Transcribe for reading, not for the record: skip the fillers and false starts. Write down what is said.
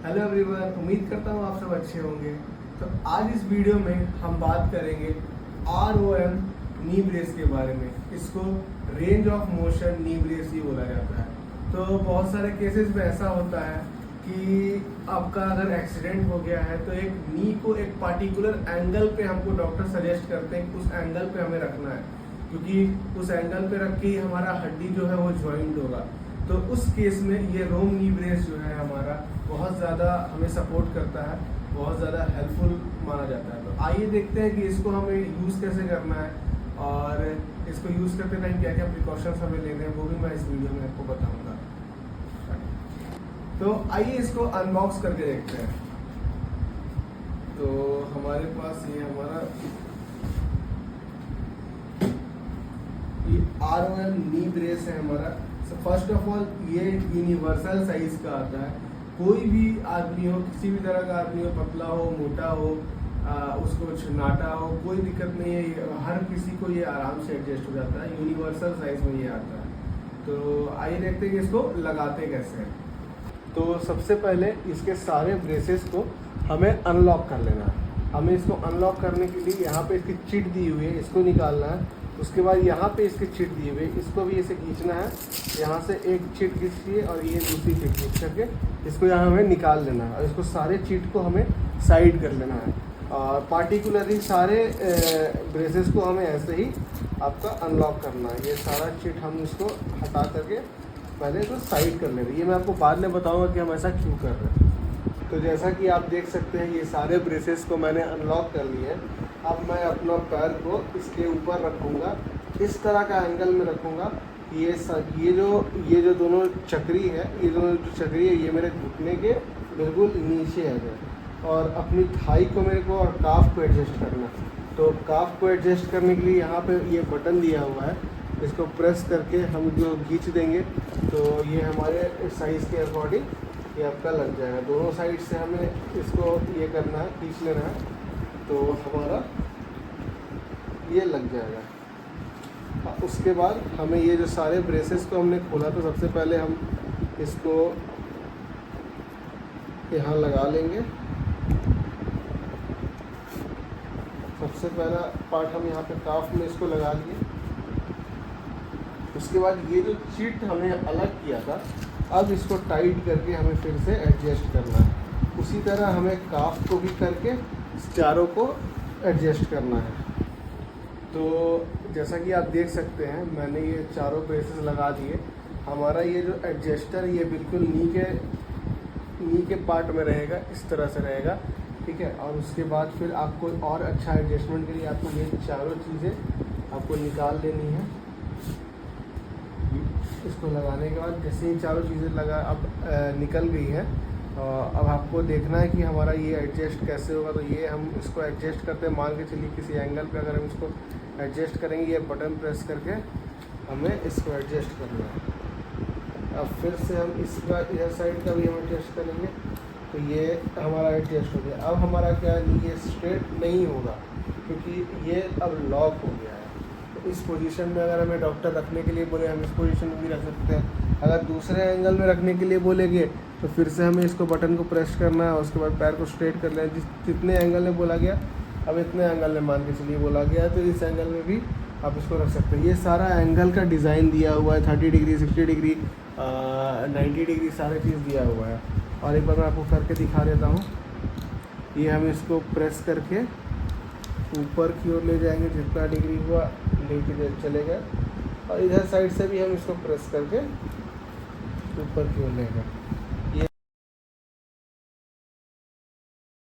Hello everyone, उम्मीद करता हूँ आप सब अच्छे होंगे। तो आज इस वीडियो में हम बात करेंगे ROM नी ब्रेस के बारे में। इसको range of motion knee brace ही बोला जाता है। तो बहुत सारे केसेस में ऐसा होता है कि आपका अगर एक्सीडेंट हो गया है तो एक नी को एक पार्टिकुलर एंगल पे हमको डॉक्टर सजेस्ट करते हैं कि उस एंगल पे हमें रखना है, क्योंकि उस एंगल पे रख के ही हमारा हड्डी जो है वो ज्वाइंट होगा। तो उस केस में ये रोम नी ब्रेस जो है हमारा बहुत ज़्यादा हमें सपोर्ट करता है, बहुत ज़्यादा हेल्पफुल माना जाता है। तो आइए देखते हैं कि इसको हमें यूज़ कैसे करना है और इसको यूज़ करते टाइम क्या क्या प्रिकॉशंस हमें लेने हैं, वो भी मैं इस वीडियो में आपको बताऊंगा। तो आइए इसको अनबॉक्स करके देखते हैं। तो हमारे पास ये हमारा ये ROM नी ब्रेस है हमारा। फर्स्ट ऑफ ऑल ये यूनिवर्सल साइज का आता है। कोई भी आदमी हो, किसी भी तरह का आदमी हो, पतला हो, मोटा हो, उसको नाटा हो, कोई दिक्कत नहीं है। हर किसी को ये आराम से एडजस्ट हो जाता है। यूनिवर्सल साइज में ये आता है। तो आइए देखते हैं कि इसको लगाते कैसे हैं। तो सबसे पहले इसके सारे ब्रेसेस को हमें अनलॉक कर लेना है। हमें इसको अनलॉक करने के लिए यहाँ पे इसकी चिट दी हुई है, इसको निकालना है। उसके बाद यहाँ पे इसकी चिट दी हुई है, इसको भी इसे खींचना है। यहाँ से एक चिट खींचिए और ये दूसरी चिट खींच करके इसको यहाँ हमें निकाल लेना है और इसको सारे चिट को हमें साइड कर लेना है। और पार्टिकुलरली सारे ब्रेसेस को हमें ऐसे ही आपका अनलॉक करना है। ये सारा चिट हम इसको हटा करके पहले इसको साइड कर ले रहे हैं। ये मैं आपको बाद में बताऊँगा कि हम ऐसा क्यों कर रहे हैं। तो जैसा कि आप देख सकते हैं ये सारे ब्रेसेस को मैंने अनलॉक कर लिए हैं। अब मैं अपना पैर को इसके ऊपर रखूँगा, इस तरह का एंगल में रखूँगा। ये जो दोनों चक्री है, ये दोनों जो चक्री है ये मेरे घुटने के बिल्कुल नीचे आ जाए और अपनी थाई को मेरे को और काफ को एडजस्ट करना। तो काफ को एडजस्ट करने के लिए यहाँ पे ये बटन दिया हुआ है, इसको प्रेस करके हम जो खींच देंगे तो ये हमारे साइज़ के अकॉर्डिंग ये आपका लग जाएगा। दोनों साइड से हमें इसको ये करना है, खींच लेना है, तो हमारा ये लग जाएगा। उसके बाद हमें ये जो सारे ब्रेसेस को हमने खोला, तो सबसे पहले हम इसको यहाँ लगा लेंगे। सबसे पहला पार्ट हम यहाँ पे काफ में इसको लगा लिए। उसके बाद ये जो चिट हमने अलग किया था, अब इसको टाइट करके हमें फिर से एडजस्ट करना है। उसी तरह हमें काफ को भी करके चारों को एडजस्ट करना है। तो जैसा कि आप देख सकते हैं मैंने ये चारों ब्रेसेस लगा दिए। हमारा ये जो एडजस्टर ये बिल्कुल नी के पार्ट में रहेगा, इस तरह से रहेगा, ठीक है। और उसके बाद फिर आपको और अच्छा एडजस्टमेंट के लिए आपको ये चारों चीज़ें आपको निकाल लेनी है। इसको लगाने के बाद जैसे ही चारों चीज़ें निकल गई है, अब आपको देखना है कि हमारा ये एडजस्ट कैसे होगा। तो ये हम इसको एडजस्ट करते हैं, मान के चलिए किसी एंगल पे अगर हम इसको एडजस्ट करेंगे, ये बटन प्रेस करके हमें इसको एडजस्ट करना है। अब फिर से हम इसका इधर साइड का भी हम एडजस्ट करेंगे, तो ये हमारा एडजस्ट हो गया। अब हमारा क्या है, ये स्ट्रेट नहीं होगा क्योंकि ये अब लॉक हो गया है। तो इस पोजीशन में अगर हमें डॉक्टर रखने के लिए बोले, हम इस पोजीशन में भी रख सकते हैं। अगर दूसरे एंगल में रखने के लिए बोलेंगे तो फिर से हमें इसको बटन को प्रेस करना है, उसके बाद पैर को स्ट्रेट कर लेना। जितने एंगल में बोला गया, अब इतने एंगल में मान के चलिए बोला गया है, तो इस एंगल में भी आप इसको रख सकते हैं। ये सारा एंगल का डिज़ाइन दिया हुआ है, 30 डिग्री, 60 डिग्री, 90 डिग्री, सारे चीज़ दिया हुआ है। और एक बार मैं आपको करके दिखा देता हूँ। ये हम इसको प्रेस करके ऊपर की ओर ले जाएंगे, जितना डिग्री हुआ लेके चले गए, और इधर साइड से भी हम इसको प्रेस करके ऊपर की ओर ले गए।